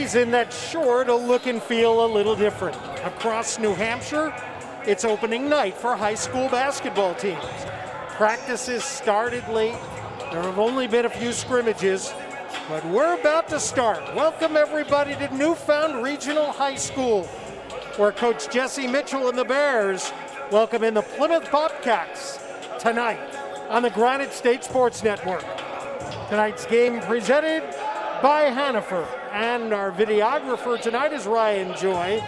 season that's sure to look and feel a little different. Across New Hampshire, it's opening night for high school basketball teams. Practices started late. There have only been a few scrimmages, but we're about to start. Welcome everybody to Newfound Regional High School, where Coach Jesse Mitchell and the Bears welcome in the Plymouth Bobcats tonight on the Granite State Sports Network. Tonight's game presented by Hannaford, and our videographer tonight is Ryan Joy.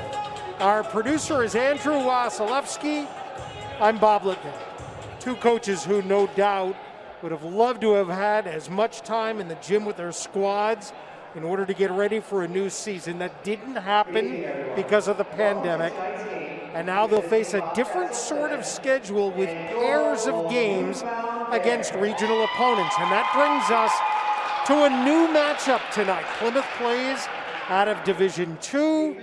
Our producer is Andrew Wasilewski. I'm Bob Littman. Two coaches who no doubt would have loved to have had as much time in the gym with their squads in order to get ready for a new season. That didn't happen because of the pandemic. And now they'll face a different sort of schedule with pairs of games against regional opponents. And that brings us to a new matchup tonight. Plymouth plays out of Division II.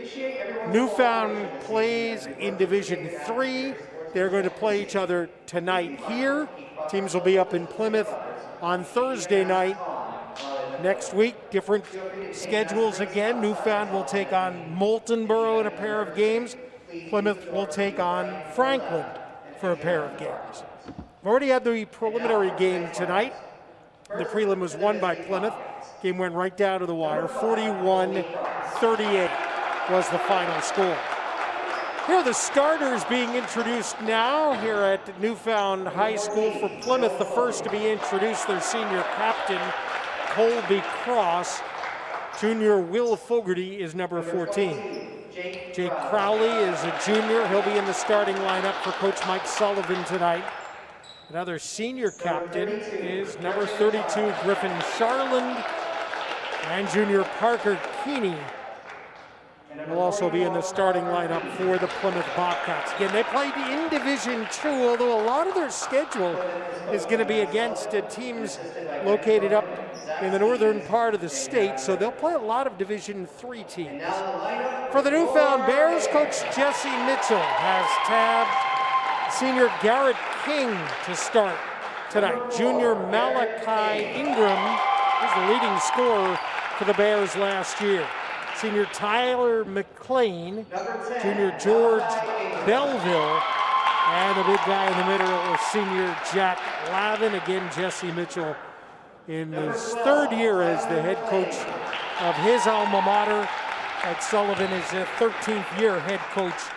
Newfound plays in Division III. They're going to play each other tonight here. Teams will be up in Plymouth on Thursday night. Next week, different schedules again. Newfound will take on Moultonborough in a pair of games. Plymouth will take on Franklin for a pair of games. We've already had the preliminary game tonight. The prelim was won by Plymouth. Game went right down to the wire. 41-38 was the final score. Here are the starters being introduced now here at Newfound High School. For Plymouth, the first to be introduced, their senior captain, Colby Cross. Junior Will Fogarty is number 14. Jake Crowley is a junior. He'll be in the starting lineup for Coach Mike Sullivan tonight. Another senior captain is number 32, Griffin Charland, and junior Parker Keeney will also be in the starting lineup for the Plymouth Bobcats. Again, they played in Division II, although a lot of their schedule is going to be against teams located up in the northern part of the state, so they'll play a lot of Division III teams. For the Newfound Bears, Coach Jesse Mitchell has tabbed senior Garrett King to start tonight. Junior Malachi Ingram is the leading scorer for the Bears last year. Senior Tyler McLean, junior George Belleville, and the big guy in the middle is senior Jack Lavin. Again, Jesse Mitchell in his third year as the head coach of his alma mater. Mike Sullivan is a 13th year head coach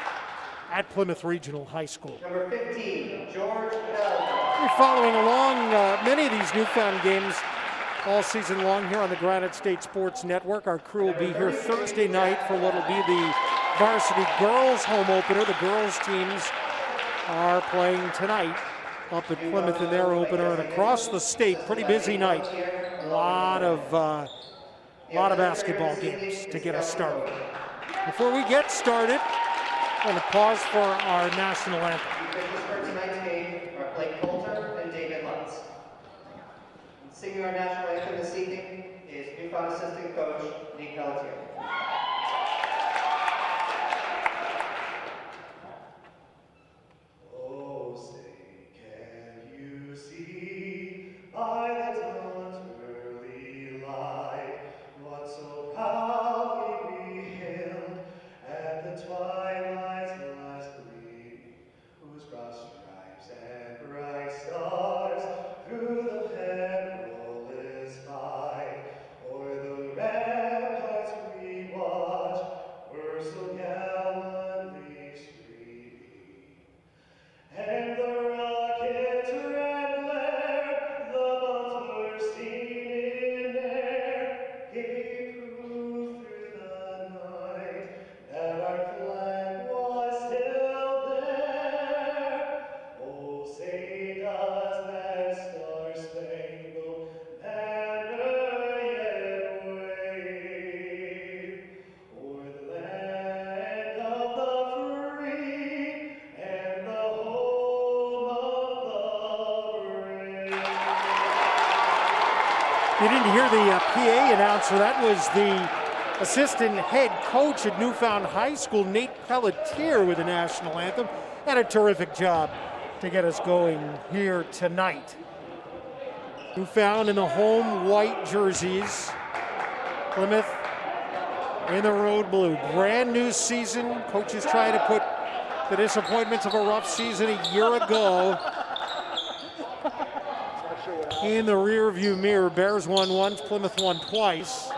at Plymouth Regional High School. Number 15, George Bell. We're following along many of these Newfound games all season long here on the Granite State Sports Network. Our crew will be here Thursday night for what will be the Varsity girls home opener. The girls teams are playing tonight up at Plymouth in their opener, and across the state, pretty busy night. A lot of basketball games to get us started. Before we get started, I'm going to pause for our national anthem. The officials for tonight's game are Blake Coulter and David Lutz. Singing our national anthem this evening is Newfound assistant coach Nick Pelletier. Oh, say, can you see by the dawn's early light what so proudly we hailed at the twilight's last gleaming, whose broad stripes and bright stars through the perilous fight o'er the ramparts we watched were so gallantly streaming. And the rockets red glare, the bombs bursting in air, gave proof through the night that our flag was still there. Oh, say does that star-spangled banner yet wave o'er the land of the free and the home of the brave. You didn't hear the PA announcer. That was the assistant head coach at Newfound High School, Nate Pelletier, with the national anthem. And a terrific job to get us going here tonight. Newfound in the home white jerseys. Plymouth in the road blue. Brand new season. Coaches trying to put the disappointments of a rough season a year ago in the rearview mirror. Bears won once, Plymouth won twice.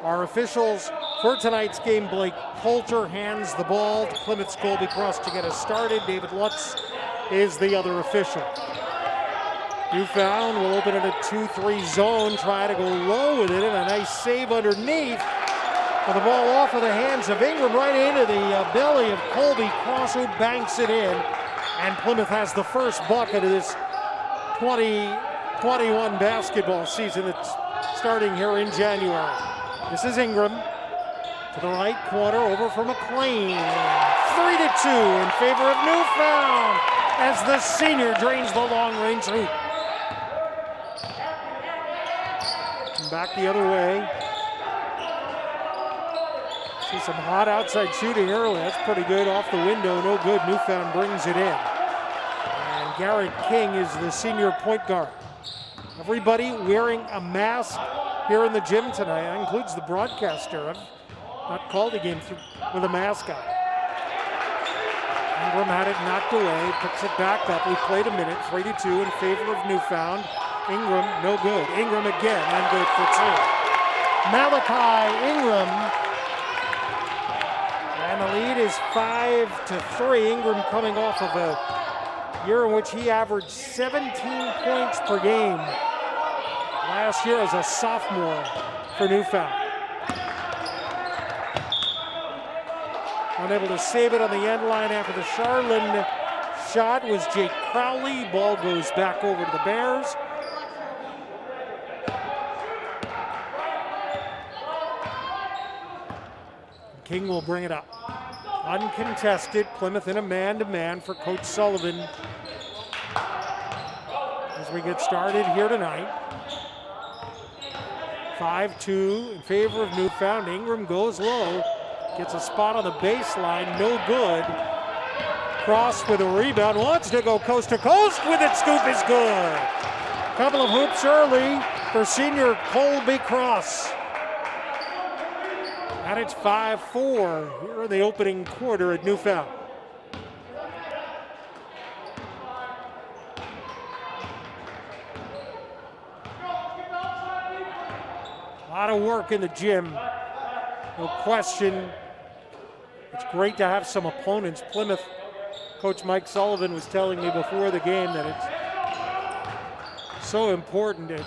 Our officials for tonight's game: Blake Poulter hands the ball to Plymouth's Colby Cross to get us started. David Lutz is the other official. Newfound will open in a 2-3 zone, try to go low with it, and a nice save underneath. With the ball off of the hands of Ingram, right into the belly of Colby Cross, who banks it in. And Plymouth has the first bucket of this 2021 basketball season that's starting here in January. This is Ingram to the right corner, over for McLean. 3-2 in favor of Newfound as the senior drains the long-range hoop. Back the other way. See some hot outside shooting early. That's pretty good. Off the window, no good. Newfound brings it in. And Garrett King is the senior point guard. Everybody wearing a mask here in the gym tonight. That includes the broadcaster. I've not called a game with a mask on. Ingram had it knocked away, picks it back up. We played a minute. 3-2 in favor of Newfound. Ingram, no good. Ingram again, and good for two. Malachi Ingram. And the lead is 5-3. Ingram coming off of a year in which he averaged 17 points per game last year as a sophomore for Newfound. Unable to save it on the end line after the Charlin shot was Jake Crowley. Ball goes back over to the Bears. King will bring it up. Uncontested, Plymouth in a man-to-man for Coach Sullivan as we get started here tonight. 5-2 in favor of Newfound. Ingram goes low, gets a spot on the baseline, no good. Cross with a rebound, wants to go coast to coast with it, scoop is good. Couple of hoops early for senior Colby Cross. And it's 5-4 here in the opening quarter at Newfound. A lot of work in the gym, no question. It's great to have some opponents. Plymouth, Coach Mike Sullivan was telling me before the game that it's so important to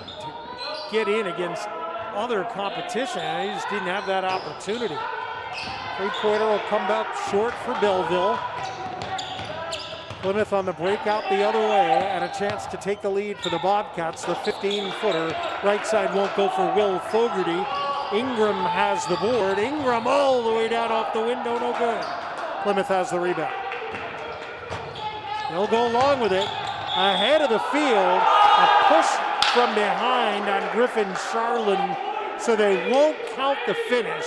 get in against other competition, and he just didn't have that opportunity. Three-pointer will come back short for Belleville. Plymouth on the breakout the other way, and a chance to take the lead for the Bobcats. The 15-footer right side won't go for Will Fogarty. Ingram has the board. Ingram all the way down off the window, no good. Plymouth has the rebound. They'll go along with it. Ahead of the field, a push from behind on Griffin Charlin, so they won't count the finish.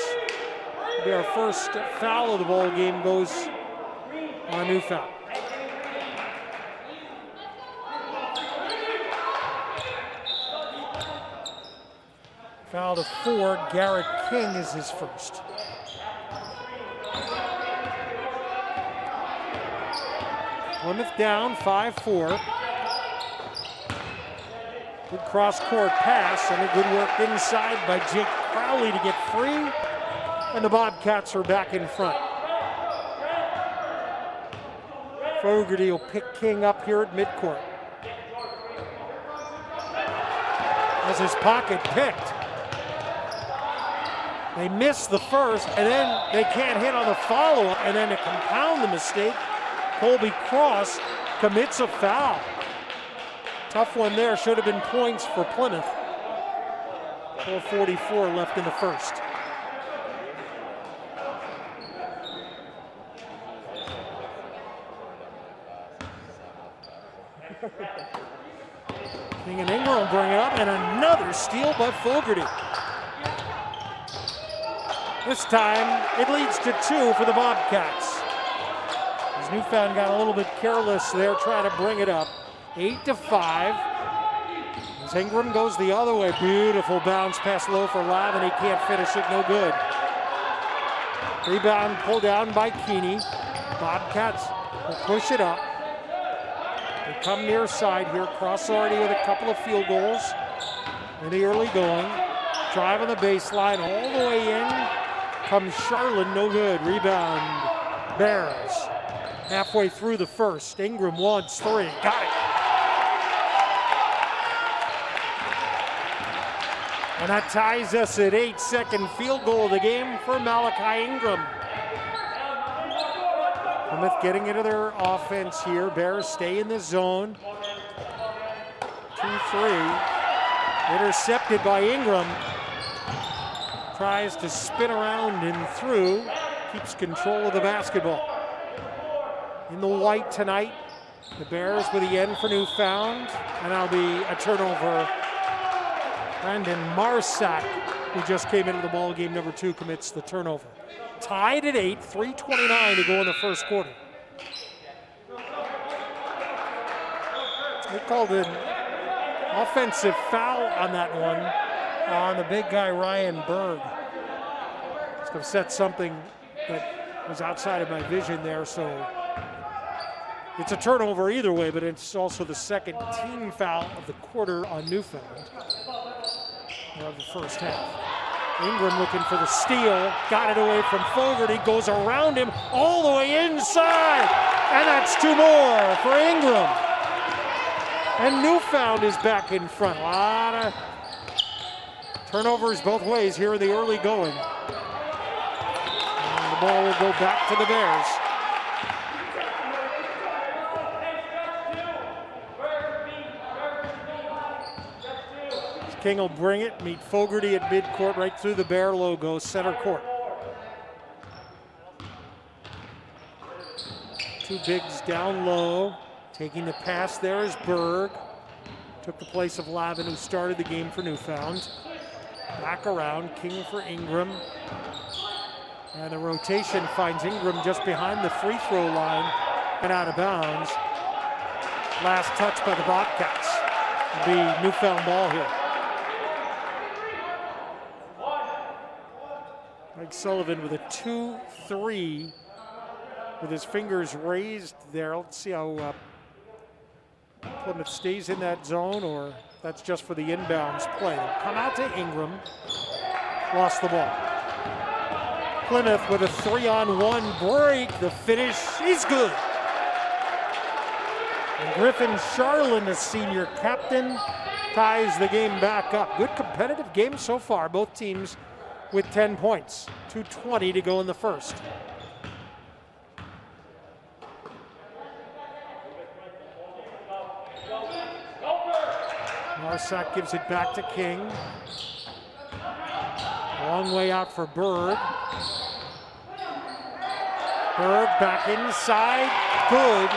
Their first foul of the ball game goes on Newfound. Foul to 4, Garrett King is his first. Plymouth down 5-4. Good cross-court pass and a good work inside by Jake Crowley to get free. And the Bobcats are back in front. Fogarty will pick King up here at midcourt. Has his pocket picked. They miss the first, and then they can't hit on the follow-up, and then to compound the mistake, Colby Cross commits a foul. Tough one there, should have been points for Plymouth. 4:44 left in the first. King and Ingram will bring it up, and another steal by Fogarty. This time, it leads to 2 for the Bobcats. As Newfound got a little bit careless there, trying to bring it up. 8-5. As Ingram goes the other way. Beautiful bounce pass low for Lavin. He can't finish it, no good. Rebound pulled down by Keeney. Bobcats will push it up. They come near side here. Cross already with a couple of field goals in the early going. Drive on the baseline all the way in. Comes Charlin, no good. Rebound, Bears. Halfway through the first. Ingram wants three. Got it. And that ties us at 8. Second field goal of the game for Malachi Ingram. Plymouth getting into their offense here. Bears stay in the zone. 2-3. Intercepted by Ingram. Tries to spin around and through. Keeps control of the basketball. In the white tonight, the Bears with the end for Newfound. And that'll be a turnover. Brandon Marsack, who just came into the ball game, number 2, commits the turnover. Tied at 8, 3:29 to go in the first quarter. They called an offensive foul on that one on the big guy Ryan Berg. Must have set something that was outside of my vision there, so it's a turnover either way, but it's also the second team foul of the quarter on Newfound. Of the first half. Ingram looking for the steal, got it away from Fogarty, goes around him all the way inside, and that's 2 more for Ingram. And Newfound is back in front. A lot of turnovers both ways here in the early going. And the ball will go back to the Bears. King will bring it, meet Fogarty at midcourt, right through the Bear logo, center court. 2 bigs down low. Taking the pass there is Berg. Took the place of Lavin, who started the game for Newfound. Back around, King for Ingram. And the rotation finds Ingram just behind the free throw line and out of bounds. Last touch by the Bobcats. It'll be Newfound ball here. Mike Sullivan with a 2-3 with his fingers raised there. Let's see how Plymouth stays in that zone, or that's just for the inbounds play. They'll come out to Ingram. Lost the ball. Plymouth with a 3-on-1 break. The finish is good. And Griffin Charlin, the senior captain, ties the game back up. Good competitive game so far. Both teams with 10 points. 2:20 to go in the first. Marsack gives it back to King. Long way out for Berg. Berg back inside. Good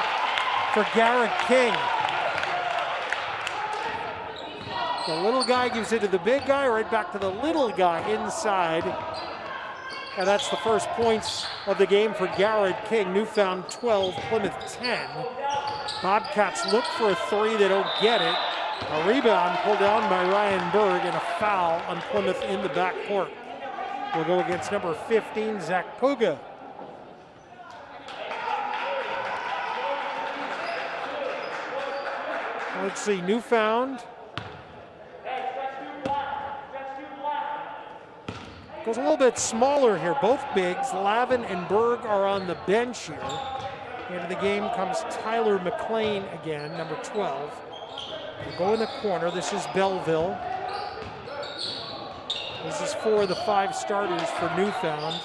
for Garrett King. The little guy gives it to the big guy, right back to the little guy inside. And that's the first points of the game for Garrett King. Newfound 12, Plymouth 10. Bobcats look for a 3, they don't get it. A rebound pulled down by Ryan Berg and a foul on Plymouth in the backcourt. We'll go against number 15, Zach Puga. Let's see, Newfound goes a little bit smaller here. Both bigs, Lavin and Berg, are on the bench here. Into the game comes Tyler McLean again, number 12. We'll go in the corner. This is Belleville. This is 4 of the 5 starters for Newfound.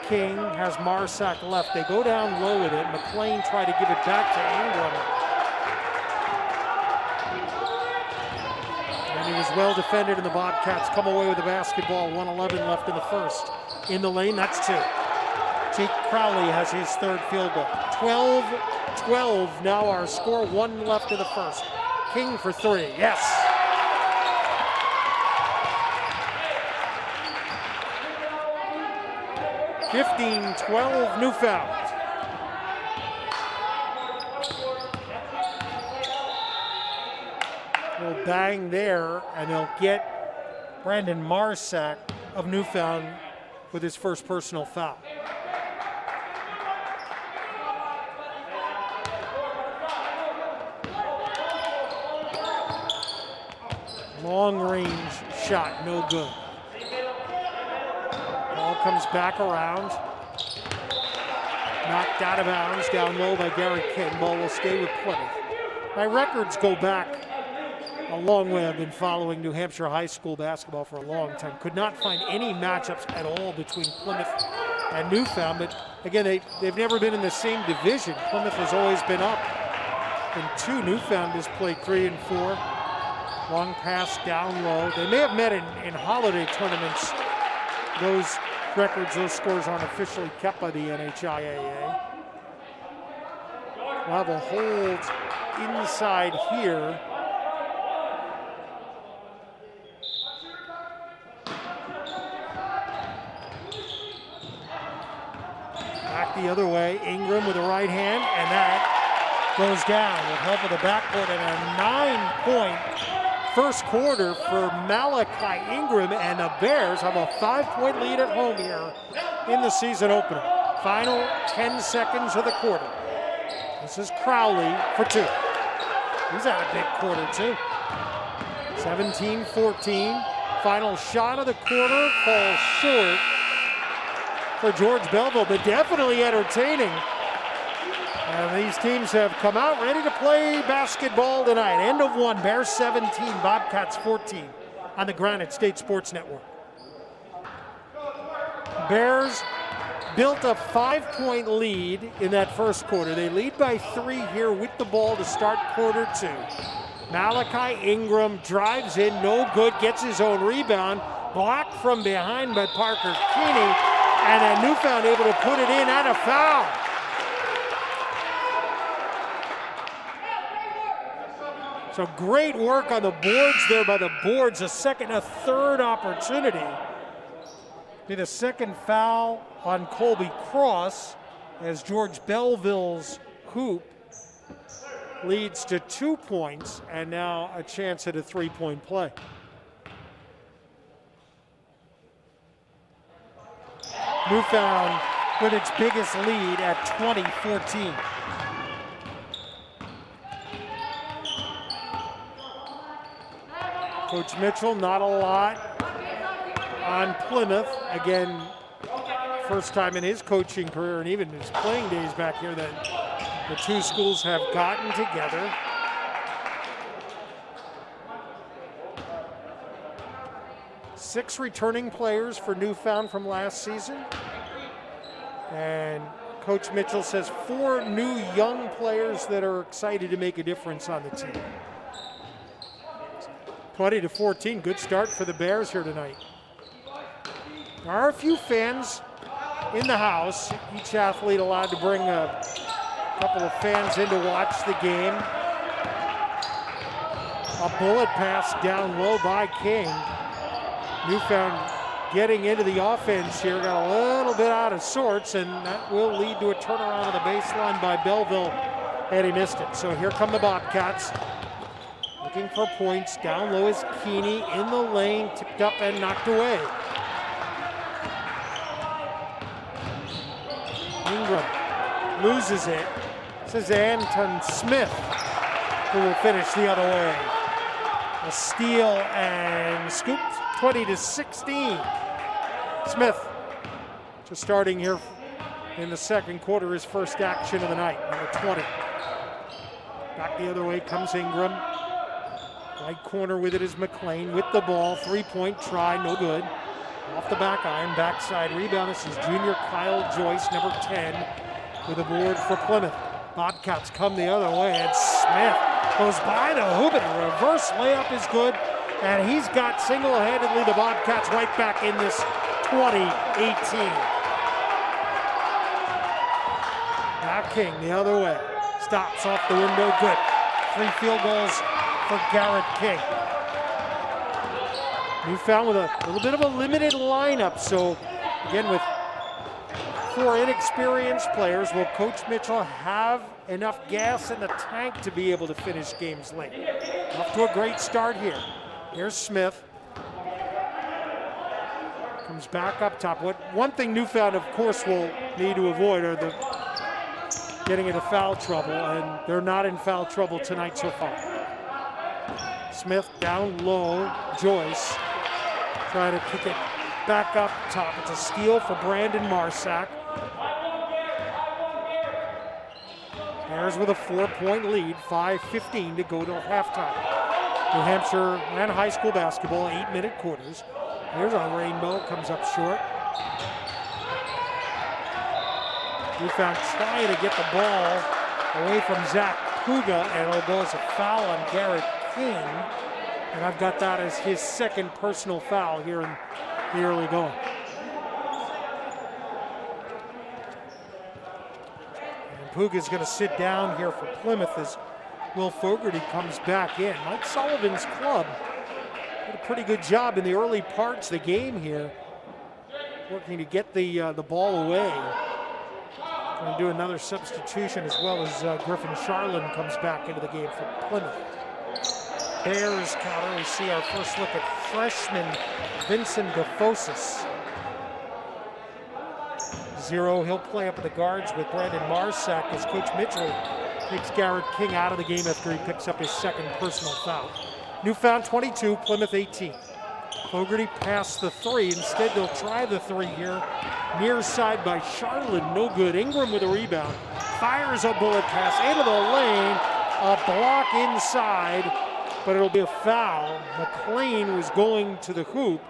King has Marsack left. They go down low with it. McLean tried to give it back to Ingram. And he was well defended, and the Bobcats come away with the basketball. 1:11 left in the first. In the lane, that's 2. Jake Crowley has his 3rd field goal. 12-12 now our score. 1 left in the first. King for 3, yes. (15-12) Newfound. bang there, and they'll get Brandon Marsack of Newfound with his first personal foul. Long range shot, no good. Ball comes back around. Knocked out of bounds, down low by Garrett King. Ball will stay with Plymouth. My records go back a long way. I've been following New Hampshire high school basketball for a long time. Could not find any matchups at all between Plymouth and Newfound, but again, they've never been in the same division. Plymouth has always been up in 2. Newfound has played 3 and 4. Long pass down low. They may have met in holiday tournaments. Those records, those scores aren't officially kept by the NHIAA. We'll have a hold inside here. Back the other way, Ingram with the right hand, and that goes down with help of the backcourt, and a 9-point first quarter for Malachi Ingram, and the Bears have a 5-point lead at home here in the season opener. Final 10 seconds of the quarter. This is Crowley for 2. He's had a big quarter too. 17-14. Final shot of the quarter falls short for George Belleville, but definitely entertaining. And these teams have come out ready to play basketball tonight. End of 1, Bears 17, Bobcats 14 on the Granite State Sports Network. Bears built a 5-point lead in that first quarter. They lead by 3 here with the ball to start quarter 2. Malachi Ingram drives in, no good, gets his own rebound, blocked from behind by Parker Keeney, and then Newfound able to put it in, and a foul. So great work on the boards there by the boards. A second, a third opportunity. Be the second foul on Colby Cross as George Belleville's hoop leads to 2 points, and now a chance at a 3-point play. Newfound with its biggest lead at 20-14. Coach Mitchell, not a lot on Plymouth. Again, first time in his coaching career and even his playing days back here that the 2 schools have gotten together. Six returning players for Newfound from last season. And Coach Mitchell says 4 new young players that are excited to make a difference on the team. 20-14, good start for the Bears here tonight. There are a few fans in the house. Each athlete allowed to bring a couple of fans in to watch the game. A bullet pass down low by King. Newfound getting into the offense here, got a little bit out of sorts, and that will lead to a turnaround on the baseline by Belleville, and he missed it. So here come the Bobcats. Looking for points. Down low is Keeney in the lane, tipped up and knocked away. Ingram loses it. This is Anton Smith who will finish the other way. A steal and scoop, 20-16. Smith just starting here in the second quarter, his first action of the night, number 20. Back the other way comes Ingram. Right corner with it is McLean with the ball. 3-point try, no good. Off the back iron, backside rebound. This is junior Kyle Joyce, number 10, with a board for Plymouth. Bobcats come the other way, and Smith goes by the hoop, and a reverse layup is good. And he's got single-handedly the Bobcats right back in this 20-18. Now King the other way. Stops off the window, good. 3 field goals for Garrett King. Newfound with a little bit of a limited lineup, so again with 4 inexperienced players. Will Coach Mitchell have enough gas in the tank to be able to finish games late? Off to a great start here. Here's Smith. Comes back up top. One thing Newfound, of course, will need to avoid are the getting into foul trouble, and they're not in foul trouble tonight so far. Smith down low. Joyce trying to kick it back up top. It's a steal for Brandon Marsack. Bears with a 4-point lead, 5:15 to go till halftime. New Hampshire and high school basketball, 8-minute quarters. Here's our rainbow, comes up short. Newfound trying to get the ball away from Zach Puga, and it'll go as a foul on Garrett King. And I've got that as his second personal foul here in the early going. And Puga's going to sit down here for Plymouth as Will Fogarty comes back in. Mike Sullivan's club did a pretty good job in the early parts of the game here, working to get the ball away. Going to do another substitution as well as Griffin Charlin comes back into the game for Plymouth. Bears counter, we see our first look at freshman Vincent DeFosis. 0, he'll play up at the guards with Brandon Marsack as Coach Mitchell takes Garrett King out of the game after he picks up his second personal foul. Newfound 22, Plymouth 18. Fogarty passed the 3. Instead, they'll try the 3 here. Near side by Charlotte, no good. Ingram with a rebound. Fires a bullet pass into the lane. A block inside, but it'll be a foul. McLean was going to the hoop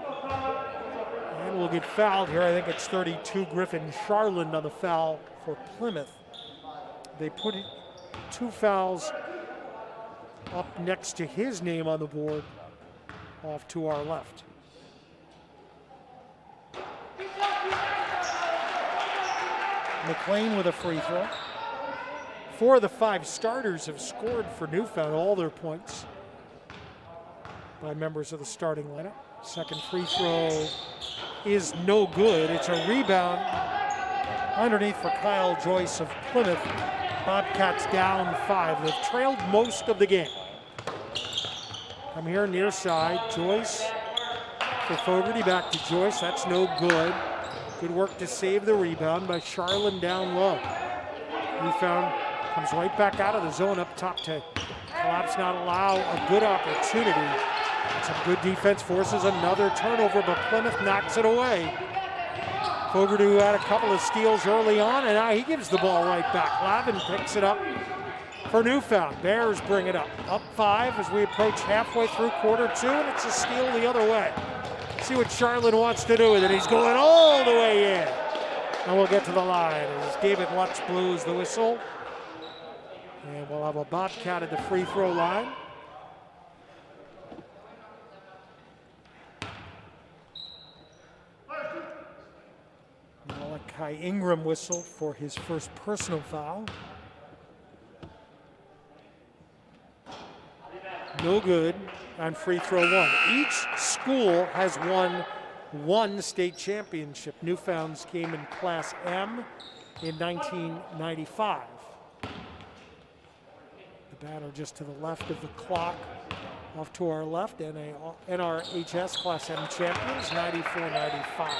and will get fouled here. I think it's 32, Griffin Charlin on the foul for Plymouth. They put 2 fouls up next to his name on the board off to our left. McLean with a free throw. 4 of the 5 starters have scored for Newfound, all their points by members of the starting lineup. Second free throw is no good. It's a rebound underneath for Kyle Joyce of Plymouth. Bobcats down 5. They've trailed most of the game. Come here near side. Joyce for Fogarty, back to Joyce. That's no good. Good work to save the rebound by Charlin down low. Newfound comes right back out of the zone up top to collapse, not allow a good opportunity. Some good defense forces another turnover, but Plymouth knocks it away. Fogarty, who had a couple of steals early on, and now he gives the ball right back. Lavin picks it up for Newfound. Bears bring it up. Up 5 as we approach halfway through quarter 2, and it's a steal the other way. See what Charlotte wants to do with it. He's going all the way in. And we'll get to the line as David Lutz blows the whistle. And we'll have a Bobcat at the free throw line. Malachi Ingram whistled for his first personal foul. No good on free throw 1. Each school has won 1 state championship. Newfound's came in Class M in 1995. The batter just to the left of the clock. Off to our left, NRHS Class M champions, 94-95.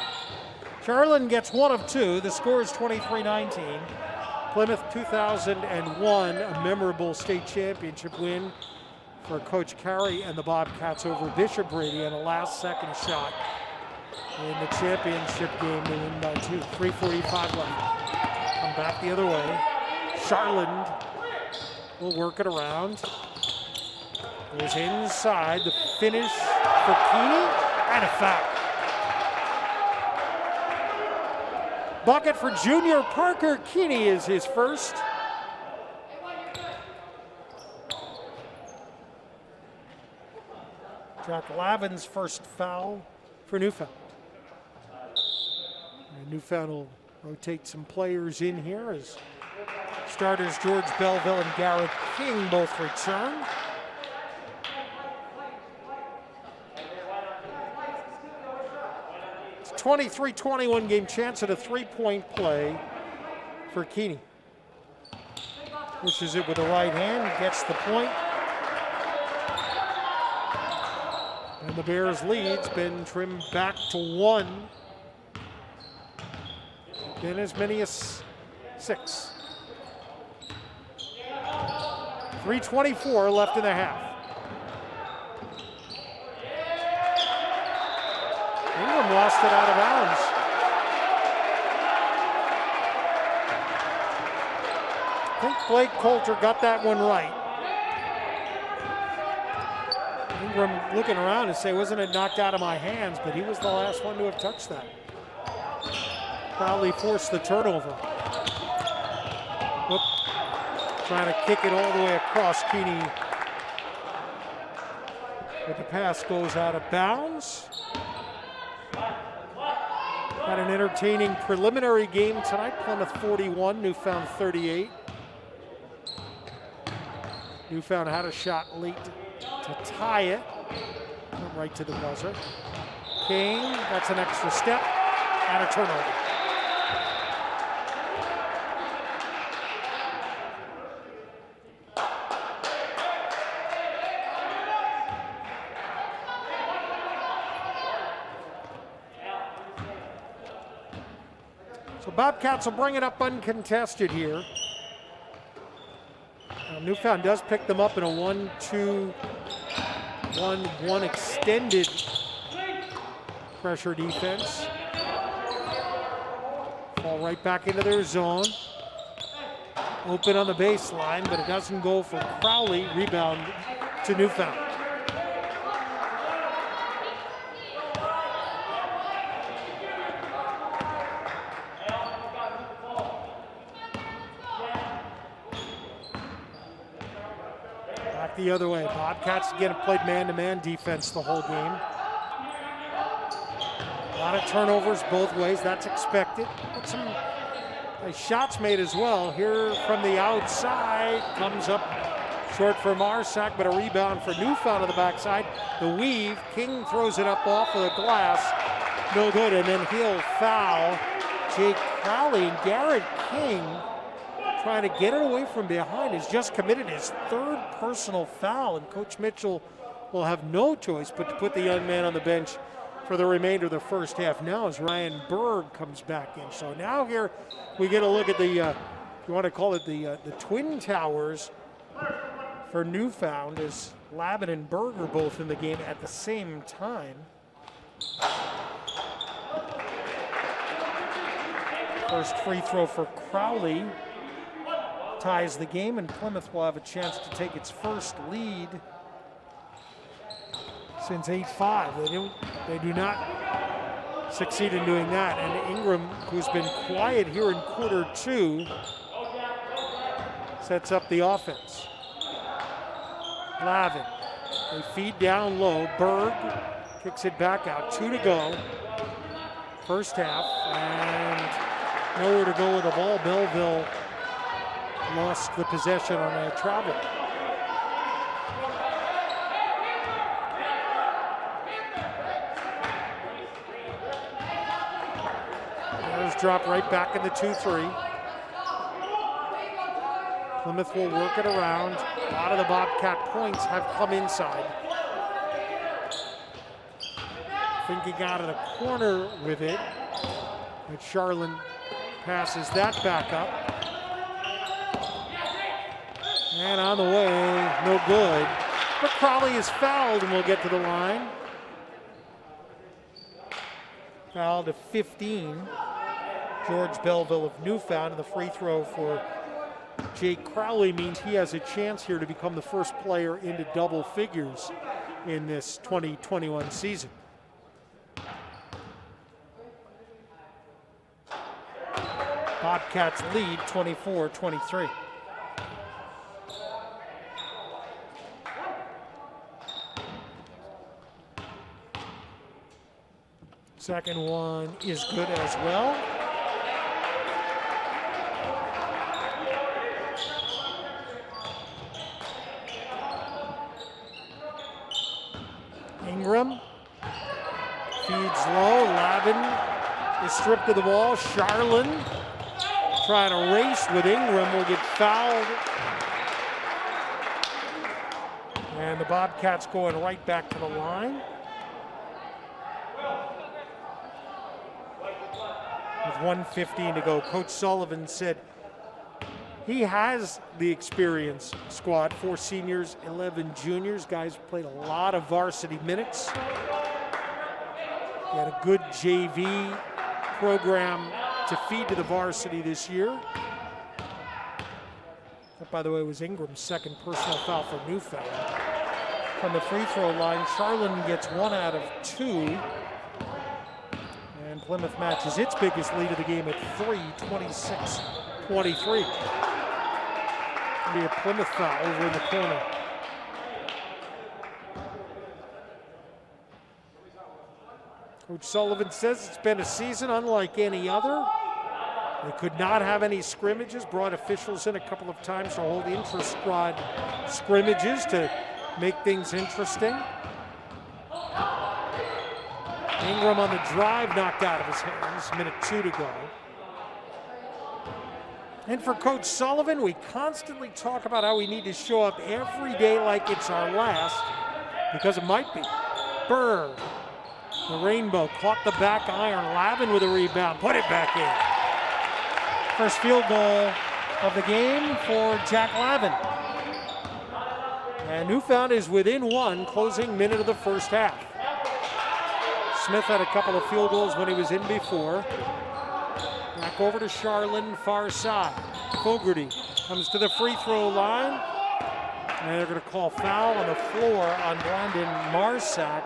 Charlin gets 1 of 2. The score is 23-19. Plymouth 2001, a memorable state championship win for Coach Carey and the Bobcats over Bishop Brady on a last-second shot in the championship game. They win by 2. 3:45 left. Come back the other way. Charlin will work it around. Goes inside. The finish for Keeney and a foul. Bucket for junior Parker Keeney is his first. Jack Lavin's first foul for Newfound. And Newfound will rotate some players in here as starters George Belleville and Garrett King both return. It's 23-21 game, chance at a three-point play for Keeney. Pushes it with the right hand, gets the point. And the Bears' lead's been trimmed back to 1. Been as many as 6. 3:24 left in the half. Ingram lost it out of bounds. I think Blake Coulter got that one right. Ingram looking around and say, wasn't it knocked out of my hands? But he was the last one to have touched that. Crowley forced the turnover. Whoop. Trying to kick it all the way across. Keeney. But the pass goes out of bounds. Had an entertaining preliminary game tonight. Plymouth 41, Newfound 38. Newfound had a shot late to tie it. Went right to the buzzer. King, that's an extra step and a turnover. So Bobcats will bring it up uncontested here. Newfound does pick them up in a 1-2-1-1 extended pressure defense. Fall right back into their zone. Open on the baseline, but it doesn't go for Crowley. Rebound to Newfound. The other way. Bobcats again played man-to-man defense the whole game. A lot of turnovers both ways. That's expected. But some shots made as well. Here from the outside comes up short for Marsack, but a rebound for Newfound on the backside. The weave. King throws it up off of the glass. No good, and then he'll foul Jake Crowley. And Garrett King, trying to get it away from behind, has just committed his 3rd personal foul, and Coach Mitchell will have no choice but to put the young man on the bench for the remainder of the first half. Now as Ryan Berg comes back in. So now here we get a look at the, if you want to call it the Twin Towers for Newfound, as Lavin and Berg are both in the game at the same time. First free throw for Crowley ties the game, and Plymouth will have a chance to take its first lead since 8-5. They do not succeed in doing that. And Ingram, who's been quiet here in quarter 2, sets up the offense. Lavin, they feed down low. Berg kicks it back out. 2 to go. First half, and nowhere to go with the ball. Belleville lost the possession on a travel. Bears drop right back in the 2-3. Plymouth will work it around. A lot of the Bobcat points have come inside. Thinking out of the corner with it, but Charlin passes that back up. And on the way, no good. But Crowley is fouled and will get to the line. Foul to 15. George Belleville of Newfound, and the free throw for Jake Crowley means he has a chance here to become the first player into double figures in this 2021 season. Bobcats lead 24-23. Second one is good as well. Ingram feeds low. Lavin is stripped of the ball. Charlin trying to race with Ingram, will get fouled. And the Bobcats going right back to the line. With 1:15 to go, Coach Sullivan said he has the experience squad, 4 seniors, 11 juniors. Guys played a lot of varsity minutes. He had a good JV program to feed to the varsity this year. That, by the way, was Ingram's second personal foul for Newfound. From the free throw line, Charlin gets 1 out of 2. And Plymouth matches its biggest lead of the game at 3, 26-23. Be a Plymouth foul over in the corner. Coach Sullivan says it's been a season unlike any other. They could not have any scrimmages, brought officials in a couple of times to hold intra-squad scrimmages to make things interesting. Ingram on the drive knocked out of his hands, minute 2 to go. And for Coach Sullivan, we constantly talk about how we need to show up every day like it's our last, because it might be. Burr, the rainbow, caught the back iron. Lavin with a rebound, put it back in. First field goal of the game for Jack Lavin. And Newfound is within 1, closing minute of the first half. Smith had a couple of field goals when he was in before. Back over to Charlin, far side. Fogarty comes to the free throw line. And they're going to call foul on the floor on Brandon Marsack.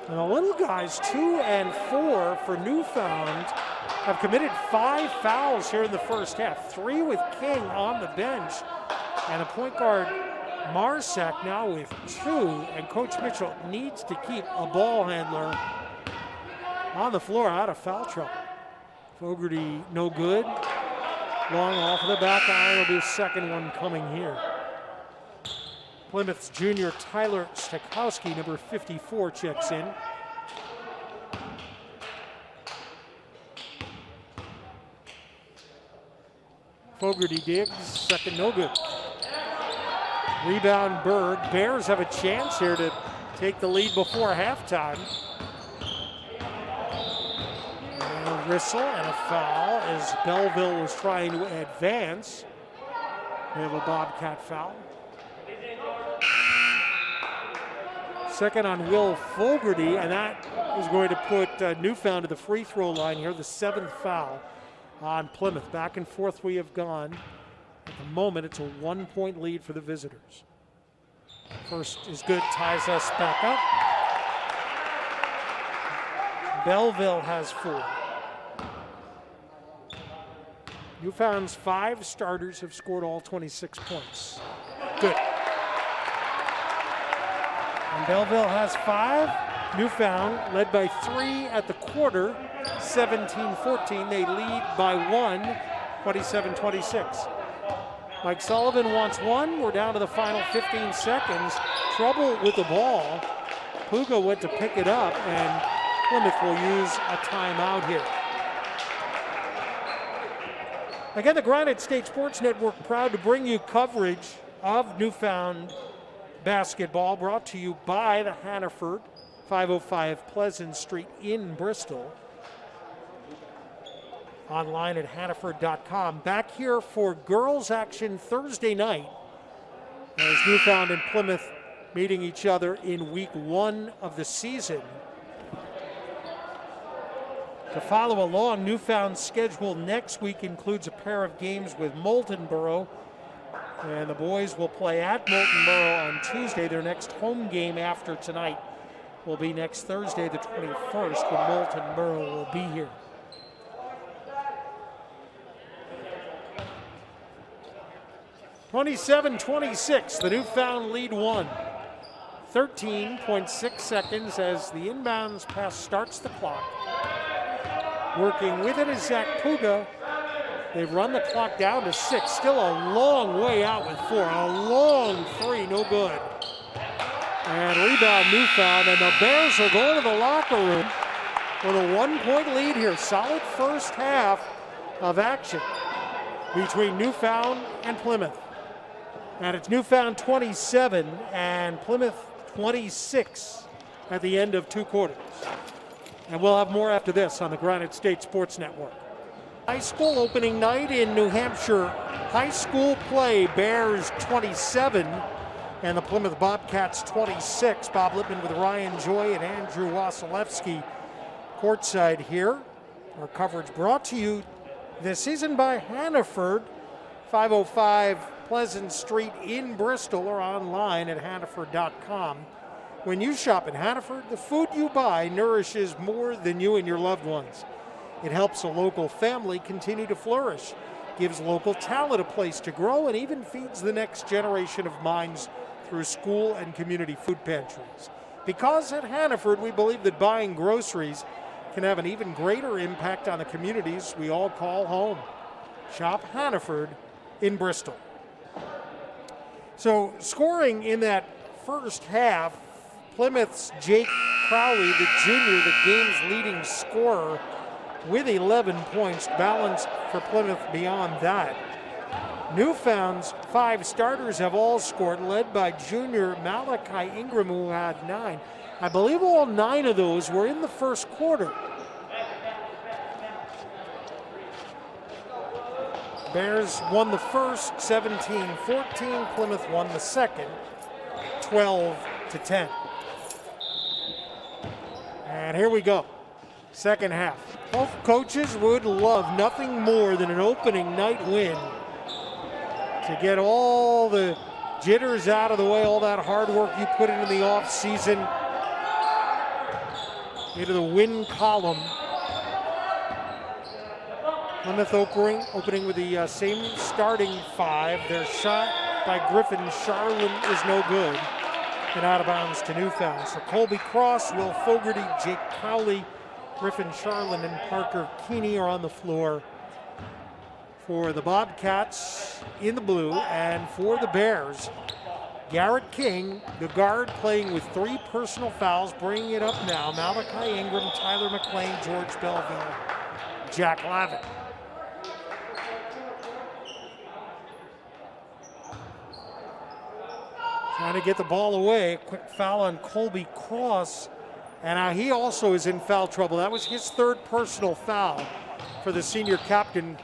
And the little guys, 2 and 4 for Newfound, have committed 5 fouls here in the first half. 3 with King on the bench. And the point guard, Marsack, now with 2. And Coach Mitchell needs to keep a ball handler on the floor out of foul trouble. Fogarty, no good. Long off of the back iron, will be his second one coming here. Plymouth's junior Tyler Stakowski, number 54, checks in. Fogarty digs, second no good. Rebound Berg. Bears have a chance here to take the lead before halftime. A whistle and a foul as Belleville was trying to advance. We have a Bobcat foul. Second on Will Fogarty, and that is going to put Newfound to the free throw line here, the 7th foul on Plymouth. Back and forth we have gone. At the moment, it's a 1-point lead for the visitors. First is good, ties us back up. Belleville has 4. Newfound's 5 starters have scored all 26 points. Good. And Belleville has 5. Newfound led by 3 at the quarter, 17-14. They lead by 1, 27-26. Mike Sullivan wants 1. We're down to the final 15 seconds. Trouble with the ball. Puga went to pick it up, and Plymouth will use a timeout here. Again, the Granite State Sports Network proud to bring you coverage of Newfound basketball, brought to you by the Hannaford, 505 Pleasant Street in Bristol. Online at hannaford.com. Back here for girls action Thursday night as Newfound and Plymouth meeting each other in week 1 of the season. To follow along, Newfound's schedule next week includes a pair of games with Moultonborough, and the boys will play at Moultonborough on Tuesday. Their next home game after tonight will be next Thursday, the 21st, when Moultonborough will be here. (27-26), the Newfound lead 1. 13.6 seconds as the inbounds pass starts the clock. Working with it is Zach Puga. They've run the clock down to 6. Still a long way out with 4. A long 3, no good. And rebound Newfound, and the Bears are going to the locker room with a 1-point lead here. Solid first half of action between Newfound and Plymouth. And it's Newfound 27 and Plymouth 26 at the end of 2 quarters. And we'll have more after this on the Granite State Sports Network. High school opening night in New Hampshire. High school play, Bears 27 and the Plymouth Bobcats 26. Bob Lippman with Ryan Joy and Andrew Wasilewski courtside here. Our coverage brought to you this season by Hannaford, 505 Pleasant Street in Bristol, or online at hannaford.com. When you shop in Hannaford, the food you buy nourishes more than you and your loved ones. It helps a local family continue to flourish, gives local talent a place to grow, and even feeds the next generation of minds through school and community food pantries. Because at Hannaford, we believe that buying groceries can have an even greater impact on the communities we all call home. Shop Hannaford in Bristol. So scoring in that first half, Plymouth's Jake Crowley, the junior, the game's leading scorer, with 11 points, balanced for Plymouth beyond that. Newfound's 5 starters have all scored, led by junior Malachi Ingram, who had 9. I believe all 9 of those were in the first quarter. Bears won the first 17-14. Plymouth won the second 12-10. And here we go. Second half. Both coaches would love nothing more than an opening night win to get all the jitters out of the way, all that hard work you put into the off season into the win column. Plymouth opening with the same starting 5. Their shot by Griffin Charlin is no good and out of bounds to Newfound. So Colby Cross, Will Fogarty, Jake Crowley, Griffin Charlin, and Parker Keeney are on the floor for the Bobcats in the blue. And for the Bears, Garrett King, the guard, playing with 3 personal fouls, bringing it up now. Malachi Ingram, Tyler McLean, George Belleville, Jack Lavin. Trying to get the ball away. Quick foul on Colby Cross. And he also is in foul trouble. That was his 3rd personal foul for the senior captain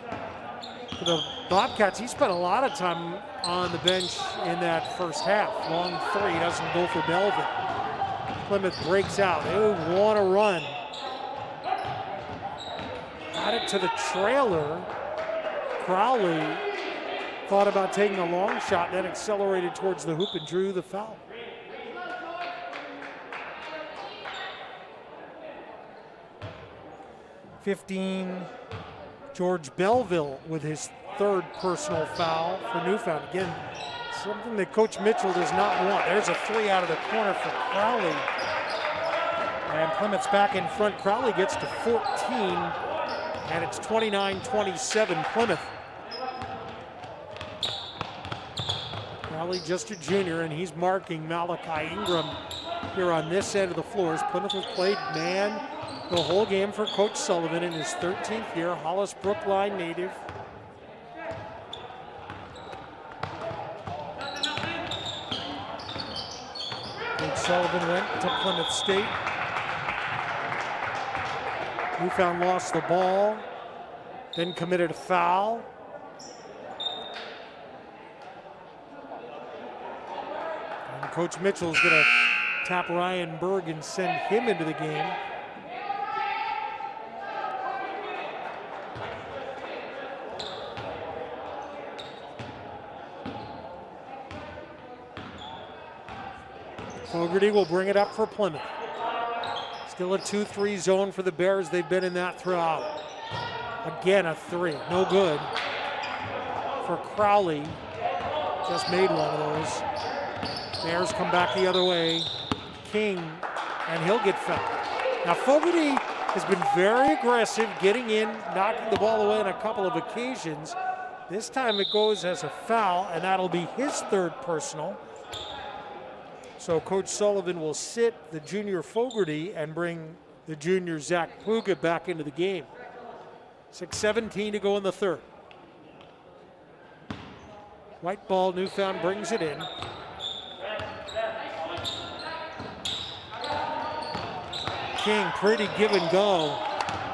for the Bobcats. He spent a lot of time on the bench in that first half. Long 3, doesn't go for Belleville. Plymouth breaks out. They want to run. Got it to the trailer. Crowley thought about taking a long shot, then accelerated towards the hoop and drew the foul. George Belleville with his 3rd personal foul for Newfound. Again, something that Coach Mitchell does not want. There's a 3 out of the corner for Crowley. And Plymouth's back in front. Crowley gets to 14, and it's 29-27 Plymouth. Crowley just a junior, and he's marking Malachi Ingram here on this end of the floor. As Plymouth has played man the whole game for Coach Sullivan in his 13th year, Hollis Brookline native. Coach Sullivan went to Plymouth State. Newfound lost the ball, then committed a foul. And Coach Mitchell's going to tap Ryan Berg and send him into the game. Fogarty will bring it up for Plymouth. Still a 2-3 zone for the Bears. They've been in that throughout. Again, a 3. No good for Crowley. Just made one of those. Bears come back the other way. King, and he'll get fouled. Now, Fogarty has been very aggressive, getting in, knocking the ball away on a couple of occasions. This time it goes as a foul, and that'll be his 3rd personal. So Coach Sullivan will sit the junior Fogarty and bring the junior Zach Puga back into the game. 6:17 to go in the third. White ball, Newfound brings it in. King, pretty give and go.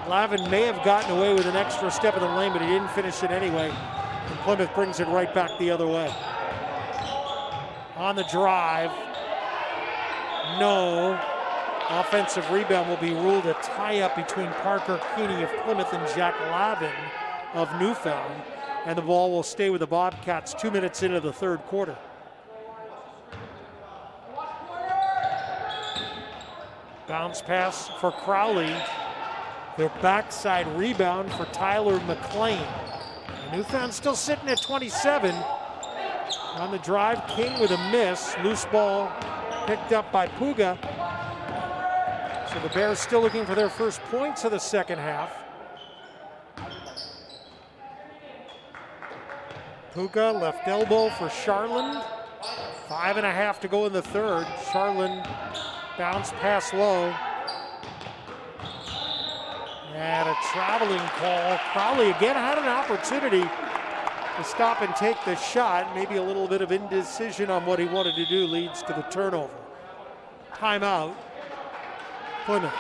Lavin may have gotten away with an extra step in the lane, but he didn't finish it anyway. And Plymouth brings it right back the other way. On the drive, no. Offensive rebound will be ruled a tie-up between Parker Keeney of Plymouth and Jack Lavin of Newfound. And the ball will stay with the Bobcats 2 minutes into the third quarter. Bounce pass for Crowley. Their backside rebound for Tyler McLean. Newfound still sitting at 27. On the drive, King with a miss. Loose ball picked up by Puga. So the Bears still looking for their first points of the second half. Puga left elbow for Charland. 5.5 to go in the third. Charland bounce pass low. And a traveling call. Crowley again had an opportunity to stop and take the shot. Maybe a little bit of indecision on what he wanted to do leads to the turnover. Timeout, Plymouth.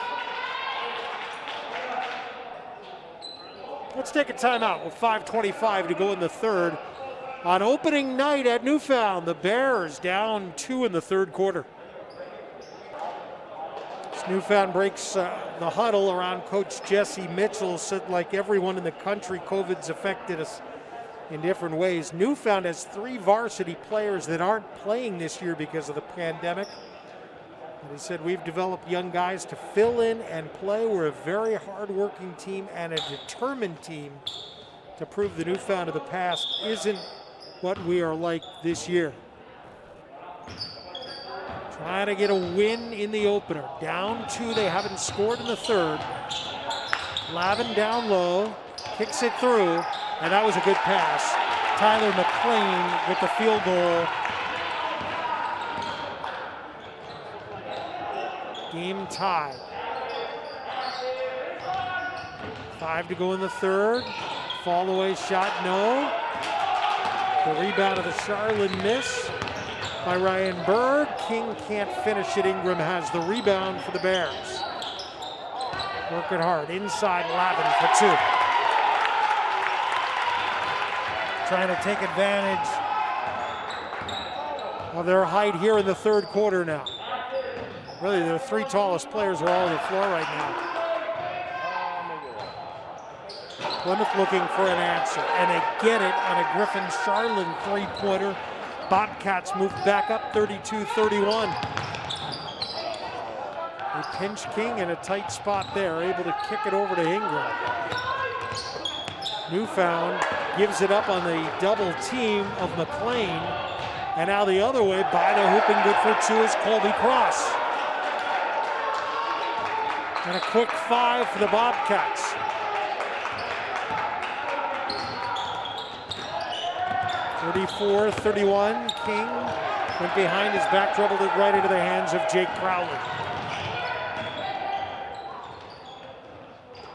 Let's take a timeout with 5:25 to go in the third. On opening night at Newfound, the Bears down 2 in the third quarter. Newfound breaks the huddle around Coach Jesse Mitchell. Said, like everyone in the country, COVID's affected us in different ways. Newfound has 3 varsity players that aren't playing this year because of the pandemic. And he said, we've developed young guys to fill in and play. We're a very hard-working team and a determined team to prove the Newfound of the past isn't what we are like this year. Trying to get a win in the opener. Down 2, they haven't scored in the third. Lavin down low, kicks it through, and that was a good pass. Tyler McLean with the field goal. Game tie. 5 to go in the third. Fall away shot, no. The rebound of the Charlotte miss by Ryan Berg. King can't finish it. Ingram has the rebound for the Bears. Working hard. Inside Lavin for 2. Trying to take advantage of their height here in the third quarter now. Really, their 3 tallest players are all on the floor right now. Plymouth looking for an answer, and they get it on a Griffin Charland 3-pointer. Bobcats move back up 32-31. They pinch King in a tight spot there, able to kick it over to Ingram. Newfound gives it up on the double team of McLean, and now the other way by the hoop and good for 2 is Colby Cross. And a quick 5 for the Bobcats. 34-31, King went behind his back, dribbled it right into the hands of Jake Crowley.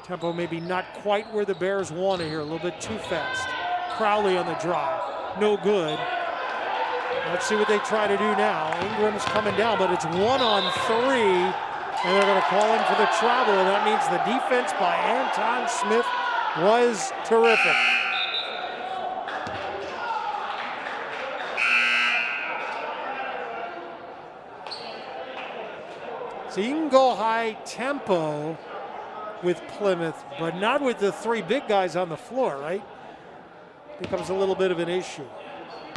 Tempo maybe not quite where the Bears want it here, a little bit too fast. Crowley on the drive, no good. Let's see what they try to do now. Ingram's coming down, but it's 1-on-3, and they're gonna call him for the travel, and that means the defense by Anton Smith was terrific. So you can go high tempo with Plymouth, but not with the 3 big guys on the floor, right? Becomes a little bit of an issue.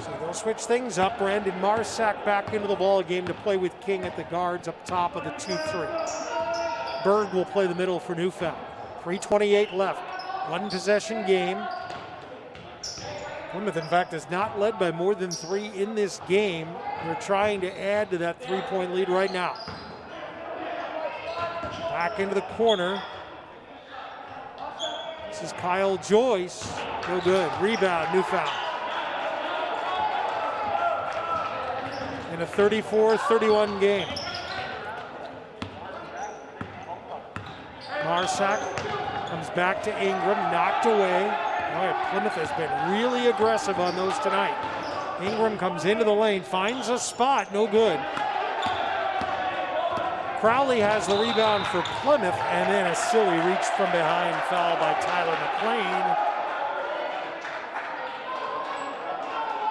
So they'll switch things up. Brandon Marsack back into the ball game to play with King at the guards up top of the 2-3. Berg will play the middle for Newfound. 3:28 left. 1 possession game. Plymouth, in fact, is not led by more than 3 in this game. They're trying to add to that 3-point lead right now. Back into the corner. This is Kyle Joyce. No good. Rebound, Newfound. in a 34-31 game. Marsack comes back to Ingram, knocked away. Boy, Plymouth has been really aggressive on those tonight. Ingram comes into the lane, finds a spot, no good. Crowley has the rebound for Plymouth, and then a silly reach from behind foul by Tyler McLean.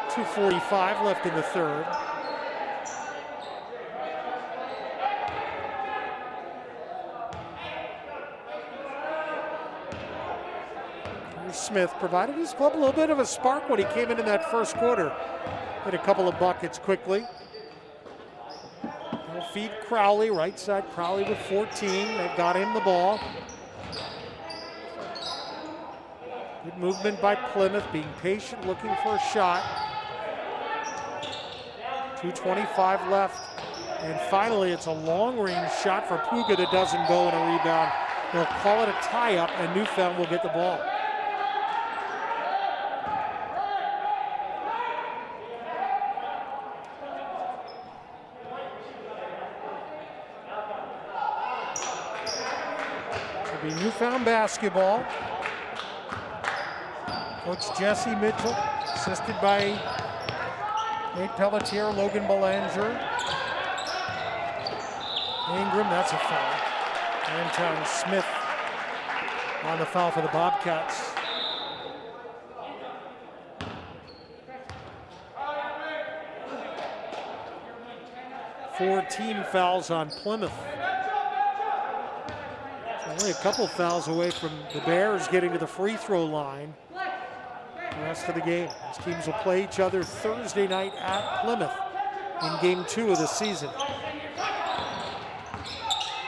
2:45 left in the third. Smith provided his club a little bit of a spark when he came in that first quarter. Hit a couple of buckets quickly. They'll feed Crowley, right side. Crowley with 14. They've got him the ball. Good movement by Plymouth, being patient, looking for a shot. 2:25 left. And finally, it's a long-range shot for Puga that doesn't go, and a rebound. They'll call it a tie-up, and Newfound will get the ball. Newfound basketball. Coach Jesse Mitchell, assisted by Nate Pelletier, Logan Belanger. Ingram, that's a foul. Anton Smith on the foul for the Bobcats. Four team fouls on Plymouth. Only a couple fouls away from the Bears getting to the free throw line. The rest of the game. These teams will play each other Thursday night at Plymouth in game 2 of the season.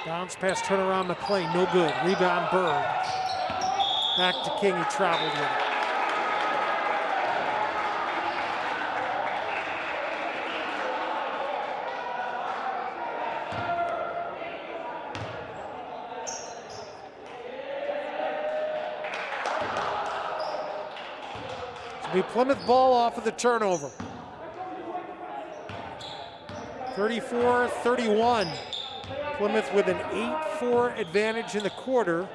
Bounce pass, turnaround McLean, no good. Rebound Bird. Back to King, he traveled with it. Plymouth ball off of the turnover. 34-31. Plymouth with an 8-4 advantage in the quarter.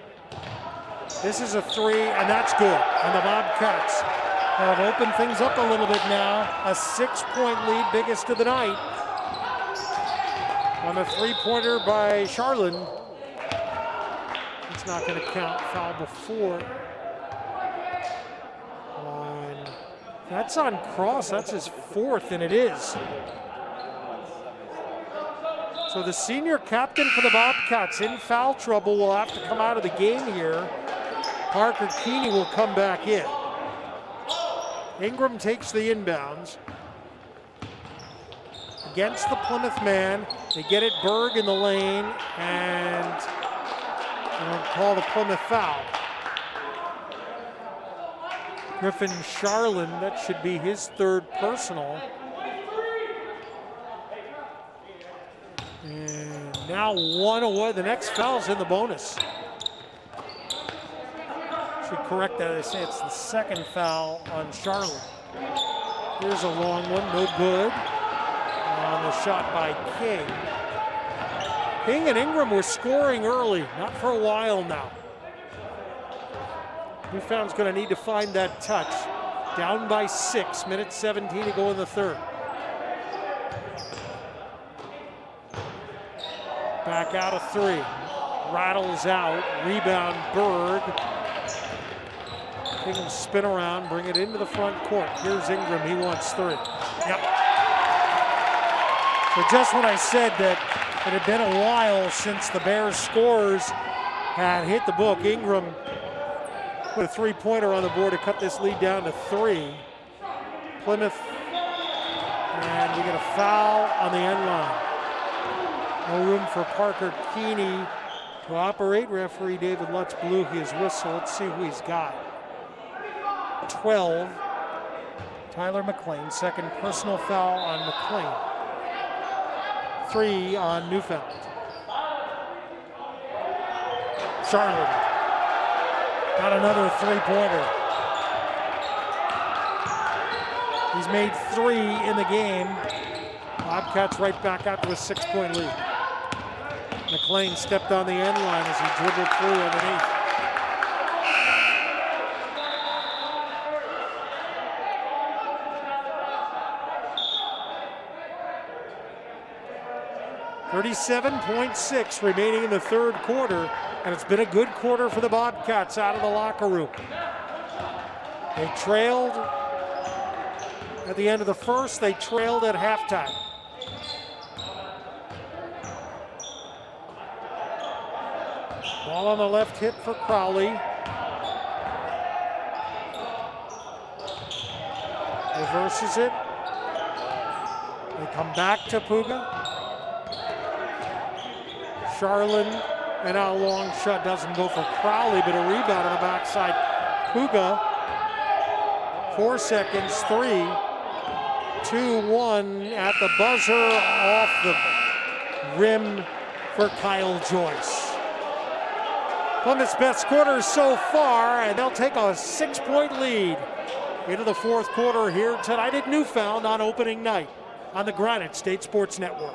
This is a 3, and that's good. And the Bobcats have opened things up a little bit now. A 6-point lead, biggest of the night. On a 3-pointer by Charlin. It's not going to count. Foul before. That's on Cross, that's his 4th, and it is. So the senior captain for the Bobcats in foul trouble will have to come out of the game here. Parker Keeney will come back in. Ingram takes the inbounds. Against the Plymouth man, they get it Berg in the lane, and they don't call the Plymouth foul. Griffin Charlin, that should be his 3rd personal. And now 1 away. The next foul's in the bonus. Should correct that. I say it's the 2nd foul on Charlin. Here's a long one, no good. On the shot by King. King and Ingram were scoring early, not for a while now. Newfound's going to need to find that touch. Down by 6, minute 17 to go in the third. Back out of 3. Rattles out. Rebound Berg. King will spin around, bring it into the front court. Here's Ingram, he wants 3. Yep. So just when I said that it had been a while since the Bears scorers had hit the book, Ingram put a 3-pointer on the board to cut this lead down to 3. Plymouth, and we get a foul on the end line. No room for Parker Keeney to operate. Referee David Lutz blew his whistle. Let's see who he's got. 12, Tyler McLean, 2nd personal foul on McLean. 3 on Newfound. Charlotte. Got another 3-pointer. He's made 3 in the game Bobcats right back out to a 6-point lead. McLean stepped on the end line as he dribbled through underneath. .6 remaining in the third quarter, and it's been a good quarter for the Bobcats out of the locker room. They trailed at the end of the first, they trailed at halftime. Ball on the left hip for Crowley. Reverses it. They come back to Puga. Charlin, and now a long shot doesn't go for Crowley, but a rebound on the backside. Puga, 4 seconds, 3, 2, 1 at the buzzer, off the rim for Kyle Joyce. Plymouth's best quarter so far, and they'll take a 6-point lead into the fourth quarter here tonight at Newfound on opening night on the Granite State Sports Network.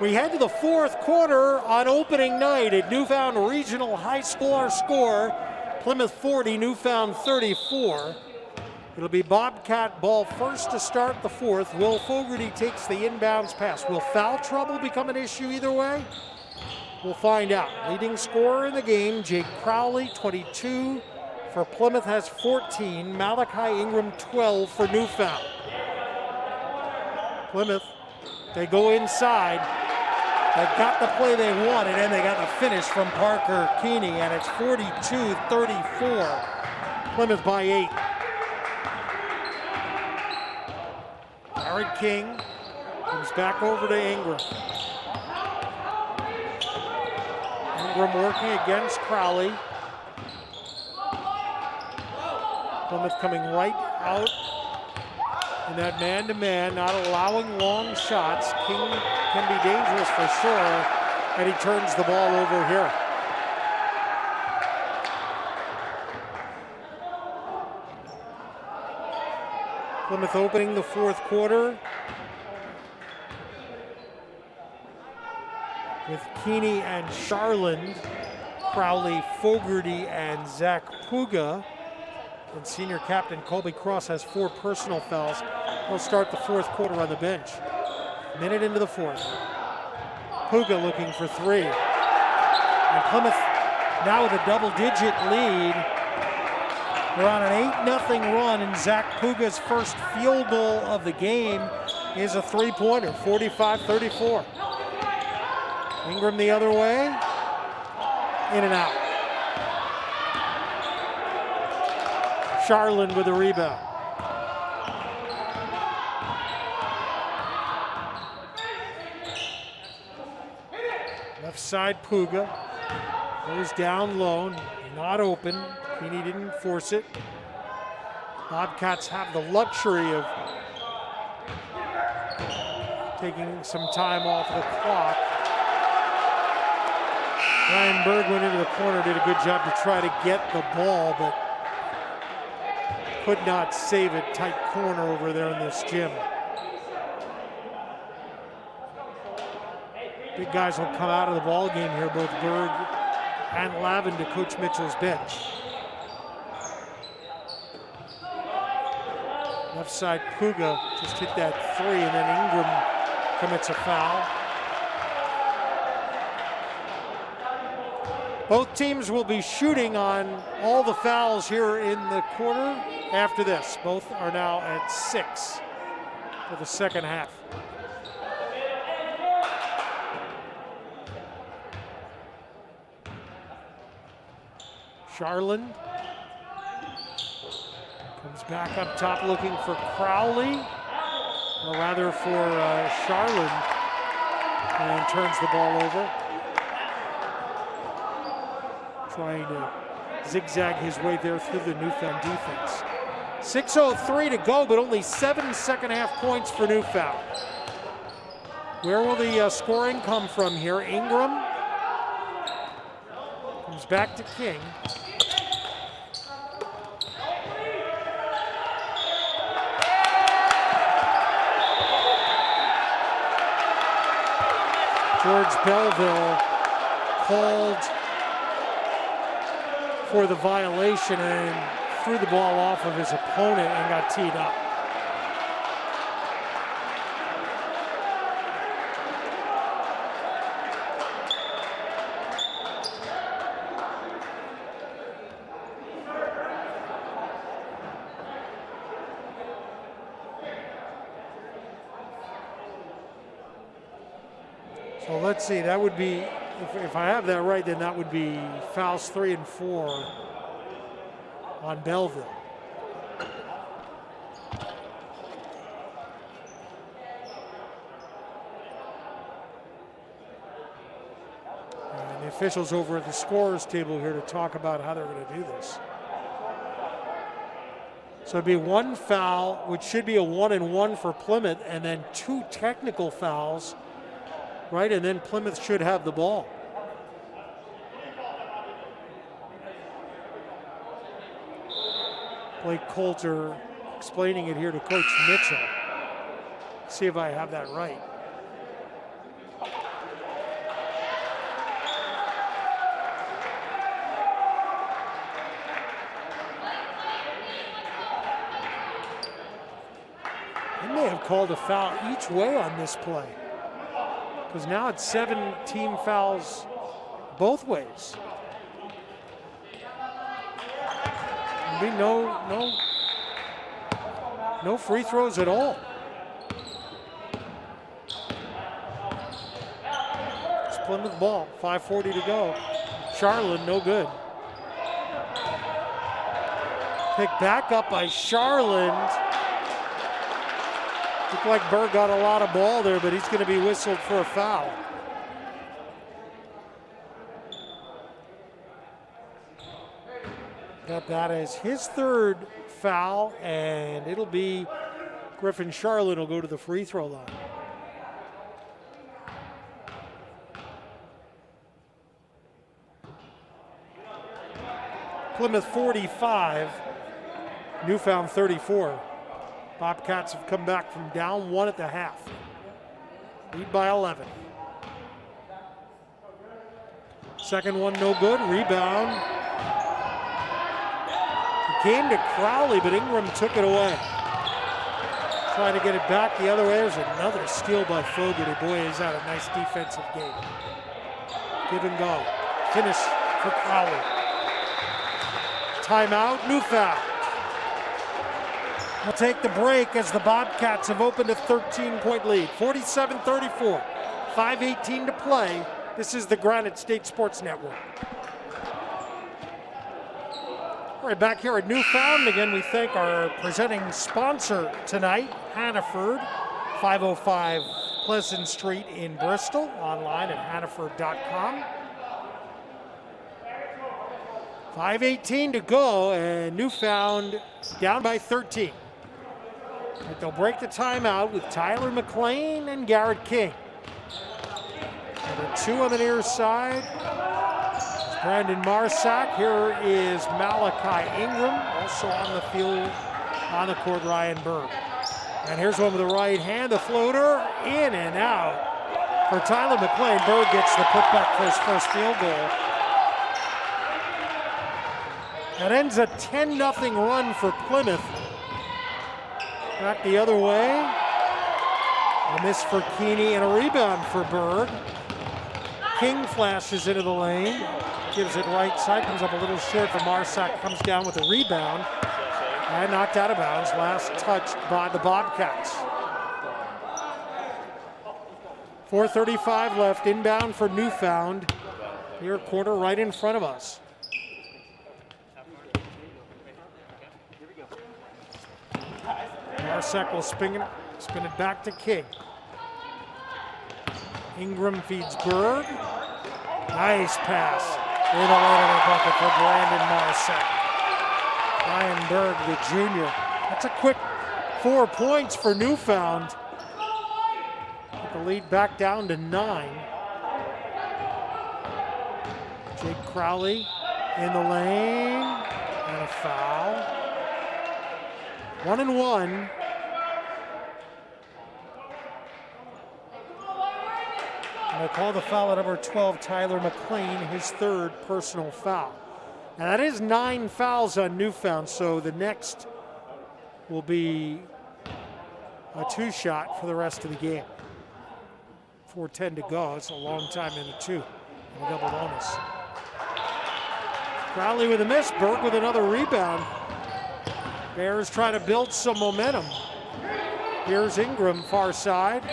We head to the fourth quarter on opening night at Newfound Regional High School. Our score, Plymouth 40, Newfound 34. It'll be Bobcat ball first to start the fourth. Will Fogarty takes the inbounds pass. Will foul trouble become an issue either way? We'll find out. Leading scorer in the game, Jake Crowley, 22 for Plymouth, has 14. Malachi Ingram, 12 for Newfound. Plymouth, they go inside. They got the play they wanted, and they got the finish from Parker Keeney, and it's 42-34. Plymouth by 8. Jared King comes back over to Ingram. Ingram working against Crowley. Plymouth coming right out in that man-to-man, not allowing long shots. King can be dangerous for sure, and he turns the ball over here. Plymouth opening the fourth quarter with Keeney and Charland, Crowley, Fogarty, and Zach Puga. And senior captain Colby Cross has 4 personal fouls. He'll start the fourth quarter on the bench. Minute into the fourth. Puga looking for 3. And Plymouth now with a double-digit lead. They're on an 8-0 run, and Zach Puga's first field goal of the game is a 3-pointer, 45-34. Ingram the other way, in and out. Charlin with a rebound. Left side Puga goes down low, not open. Keeney didn't force it. Bobcats have the luxury of taking some time off the clock. Ryan Berg went into the corner, did a good job to try to get the ball, but could not save it. Tight corner over there in this gym. Big guys will come out of the ball game here, both Berg and Lavin, to Coach Mitchell's bench. Left side Puga just hit that 3, and then Ingram commits a foul. Both teams will be shooting on all the fouls here in the quarter after this. Both are now at 6 for the second half. Charlin comes back up top looking for Crowley, or rather for Charlin, and turns the ball over. Trying to zigzag his way there through the Newfound defense. 6:03 to go, but only 7 second half points for Newfound. Where will the scoring come from here? Ingram comes back to King. George Belleville called for the violation and threw the ball off of his opponent and got teed up. So let's see, that would be, if I have that right, then that would be fouls 3 and 4 on Belleville. And the officials over at the scorers table here to talk about how they're going to do this. So it'd be 1 foul, which should be a 1-and-1 for Plymouth, and then 2 technical fouls, right? And then Plymouth should have the ball. Blake Coulter explaining it here to Coach Mitchell. See if I have that right. They may have called a foul each way on this play, because now it's 7 team fouls both ways. Be no free throws at all. It's Plymouth ball, 5:40 to go. Charlin, no good. Picked back up by Charlin. Looked like Berg got a lot of ball there, but he's going to be whistled for a foul. Got that as his 3rd foul, and it'll be Griffin Charlin will go to the free throw line. Plymouth 45, Newfound 34. Bobcats have come back from down 1 at the half. Lead by 11. Second one no good, rebound. Came to Crowley, but Ingram took it away. Trying to get it back the other way. There's another steal by Fogarty. Boy, he's had a nice defensive game. Give and go. Finish for Crowley. Timeout, Newfound. We'll take the break as the Bobcats have opened a 13-point lead. 47-34, 5:18 to play. This is the Granite State Sports Network. All right, back here at Newfound. Again, we thank our presenting sponsor tonight, Hannaford, 505 Pleasant Street in Bristol, online at hannaford.com. 5:18 to go, and Newfound down by 13. But they'll break the timeout with Tyler McLean and Garrett King. Number 2 on the near side, Brandon Marsack. Here is Malachi Ingram, also on the field, on the court, Ryan Berg. And here's one with the right hand, the floater, in and out. For Tyler McLean, Berg gets the putback for his first field goal. That ends a 10-0 run for Plymouth. Back the other way. A miss for Keeney and a rebound for Berg. King flashes into the lane. Gives it right side, comes up a little short for Marsack, comes down with a rebound and knocked out of bounds. Last touched by the Bobcats. 4:35 left, inbound for Newfound. Near corner right in front of us. Marsack will spin it back to King. Ingram feeds Berg. Nice pass. In the line bucket for Brandon Marsack. Ryan Berg, the junior. That's a quick 4 points for Newfound. Put the lead back down to 9. Jake Crowley in the lane. And a foul. 1-and-1. And they call the foul at number 12, Tyler McLean, his third personal foul. Now that is 9 fouls on Newfound, so the next will be a 2-shot for the rest of the game. 4:10 to go. It's a long time in the 2. And a double bonus. Crowley with a miss. Berg with another rebound. Bears trying to build some momentum. Here's Ingram, far side.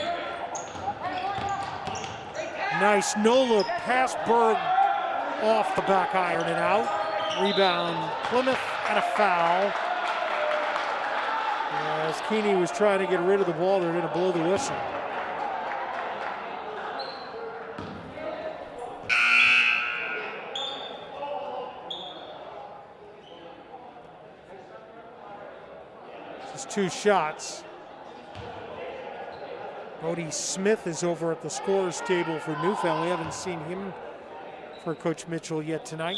Nice no-look pass. Berg off the back iron and out. Rebound Plymouth and a foul. As Keeney was trying to get rid of the ball, they're going to blow the whistle. Just 2 shots. Bodie Smith is over at the scorer's table for Newfound. We haven't seen him for Coach Mitchell yet tonight.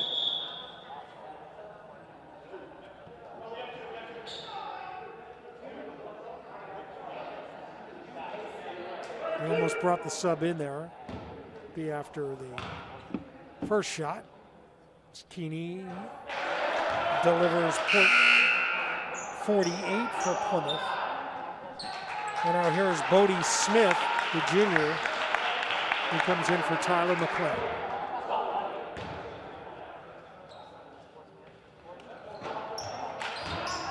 He almost brought the sub in there. Be after the first shot. Keeney delivers point 48 for Plymouth. And now here's Bodie Smith, the junior, who comes in for Tyler McLean.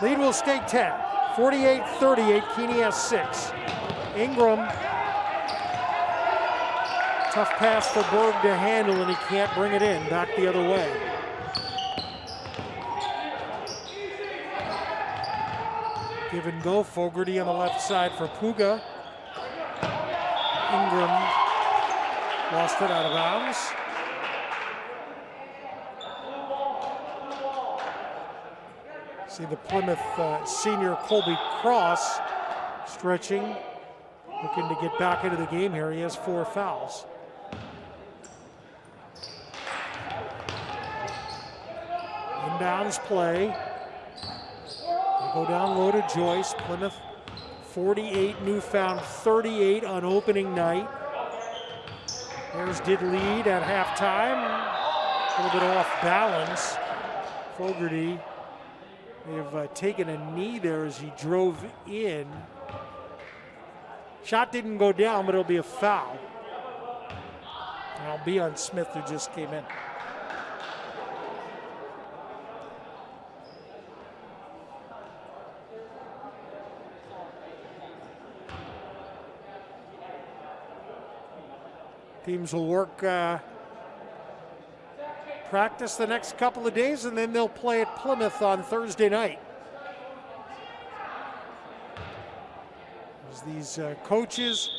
Lead will stay 10. 48-38, Keeney has 6. Ingram, tough pass for Berg to handle, and he can't bring it in. Back the other way. Give and go, Fogarty on the left side for Puga. Ingram lost it out of bounds. See the Plymouth senior Colby Cross stretching, looking to get back into the game here. He has 4 fouls. Inbounds play. Go down low to Joyce. Plymouth 48, Newfound 38 on opening night. Bears did lead at halftime. A little bit off balance. Fogarty may have taken a knee there as he drove in. Shot didn't go down, but it'll be a foul. And it'll be on Smith, who just came in. Teams will work practice the next couple of days, and then they'll play at Plymouth on Thursday night. As these coaches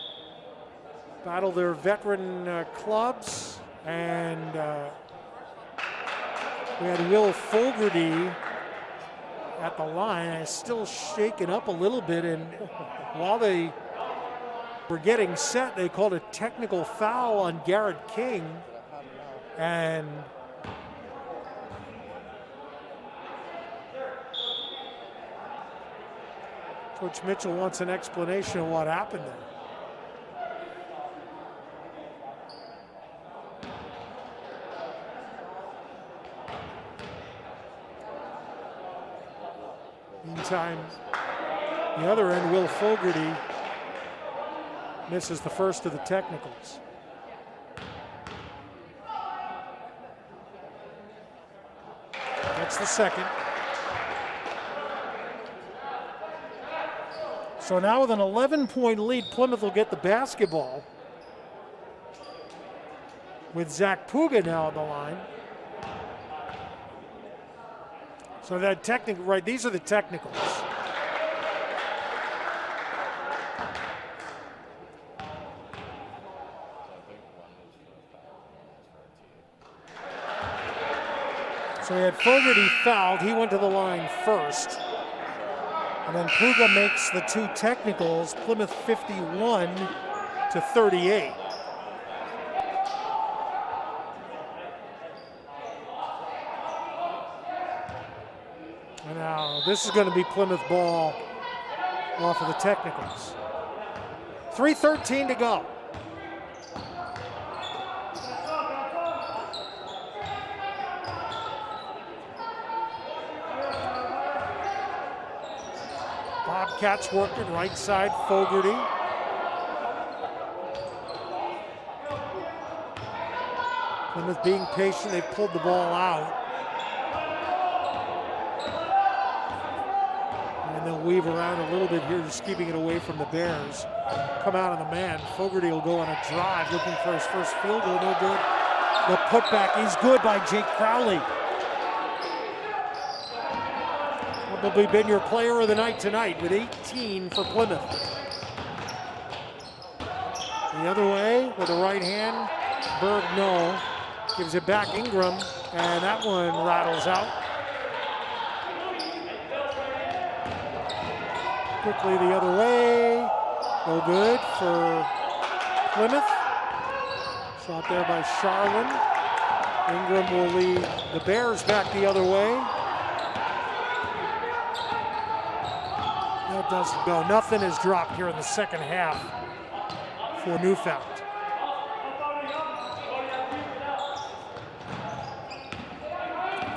battle their veteran clubs, and we had Will Fogarty at the line. He's still shaken up a little bit, and while they were getting set, they called a technical foul on Garrett King, and Coach Mitchell wants an explanation of what happened there. Meantime, the other end, Will Fogarty misses the first of the technicals. That's the second. So now with an 11-point lead, Plymouth will get the basketball, with Zach Puga now on the line. So that technical, right, these are the technicals. So we had Fogarty fouled. He went to the line first. And then Puga makes the 2 technicals. Plymouth 51-38. And now this is going to be Plymouth ball off of the technicals. 3:13 to go. Bobcats working right side, Fogarty. Plymouth being patient, they've pulled the ball out. And they'll weave around a little bit here, just keeping it away from the Bears. Come out on the man. Fogarty will go on a drive, looking for his first field goal, no good. The putback is good by Jake Crowley. Probably been your player of the night tonight with 18 for Plymouth. The other way with the right hand, Berg no. Gives it back Ingram, and that one rattles out. Quickly the other way. No good for Plymouth. Shot there by Charlin. Ingram will lead the Bears back the other way. That doesn't go. Nothing is dropped here in the second half for Newfound.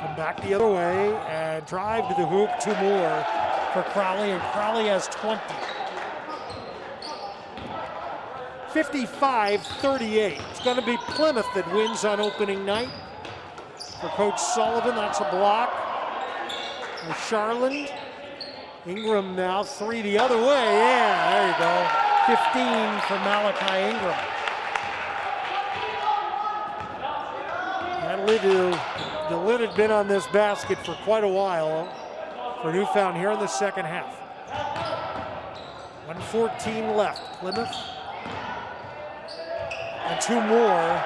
Come back the other way and drive to the hoop. 2 more for Crowley, and Crowley has 20. 55-38. It's going to be Plymouth that wins on opening night. For Coach Sullivan, that's a block. And Charland. Ingram now 3 the other way. Yeah, there you go. 15 for Malachi Ingram. The lid had been on this basket for quite a while for Newfound here in the second half. 1:14 left. Plymouth. And 2 more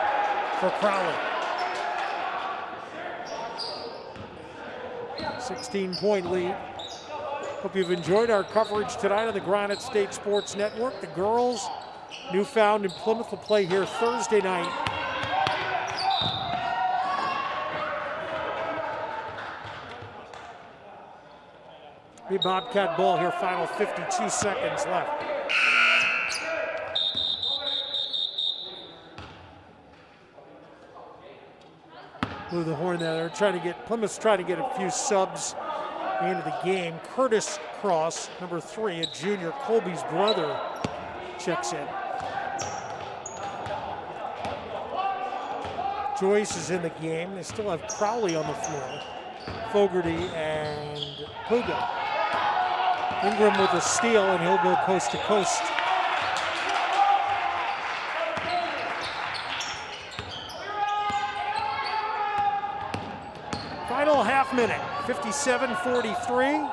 for Crowley. 16-point lead. Hope you've enjoyed our coverage tonight on the Granite State Sports Network. The girls, Newfound and Plymouth, will play here Thursday night. Be Bobcat ball here, final 52 seconds left. Blew the horn there. They're trying to get, Plymouth's trying to get a few subs into the game. Curtis Cross, number 3, a junior, Colby's brother, checks in. Joyce is in the game. They still have Crowley on the floor. Fogarty and Puga. Ingram with a steal, and he'll go coast to coast. Final half minute, 57-43.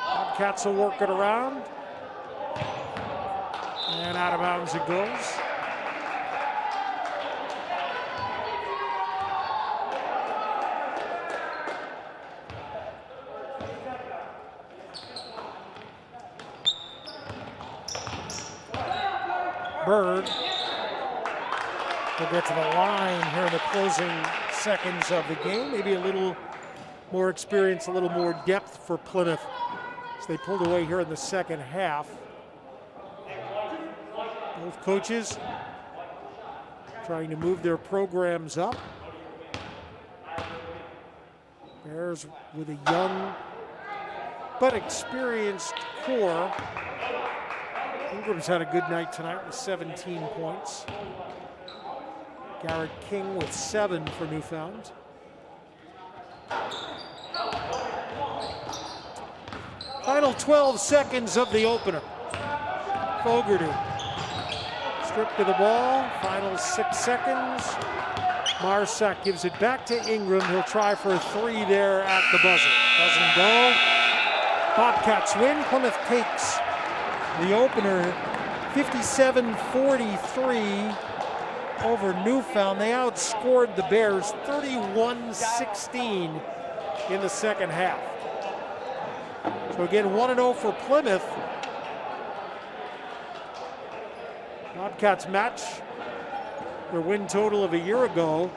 Bobcats will work it around. And out of bounds it goes. Bird will get to the line here in the closing seconds of the game. Maybe a little more experience, a little more depth for Plymouth as they pulled away here in the second half. Both coaches trying to move their programs up. Bears with a young but experienced core. Ingram's had a good night tonight with 17 points. Garrett King with 7 for Newfound. Final 12 seconds of the opener. Fogarty stripped of the ball. Final 6 seconds. Marsack gives it back to Ingram. He'll try for a 3 there at the buzzer. Doesn't go. Bobcats win. Plymouth takes the opener 57-43 over Newfound. They outscored the Bears 31-16 in the second half. So again, 1-0 for Plymouth. Bobcats match their win total of a year ago.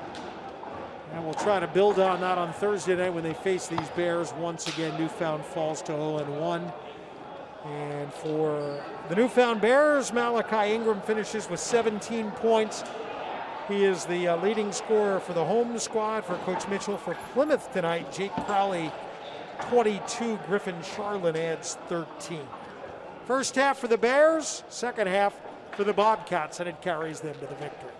And we'll try to build on that on Thursday night when they face these Bears. Once again, Newfound falls to 0-1. And for the Newfound Bears, Malachi Ingram finishes with 17 points. He is the leading scorer for the home squad for Coach Mitchell. For Plymouth tonight, Jake Crowley, 22. Griffin Charlin adds 13. First half for the Bears, second half for the Bobcats, and it carries them to the victory.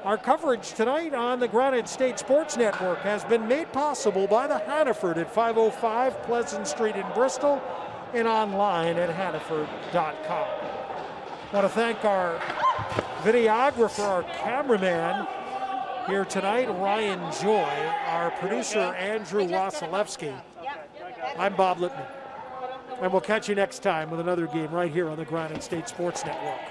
Our coverage tonight on the Granite State Sports Network has been made possible by the Hannaford at 505 Pleasant Street in Bristol and online at hannaford.com. I want to thank our videographer, our cameraman here tonight, Ryan Joy, our producer, Andrew Wasilewski. I'm Bob Lippman, and we'll catch you next time with another game right here on the Granite State Sports Network.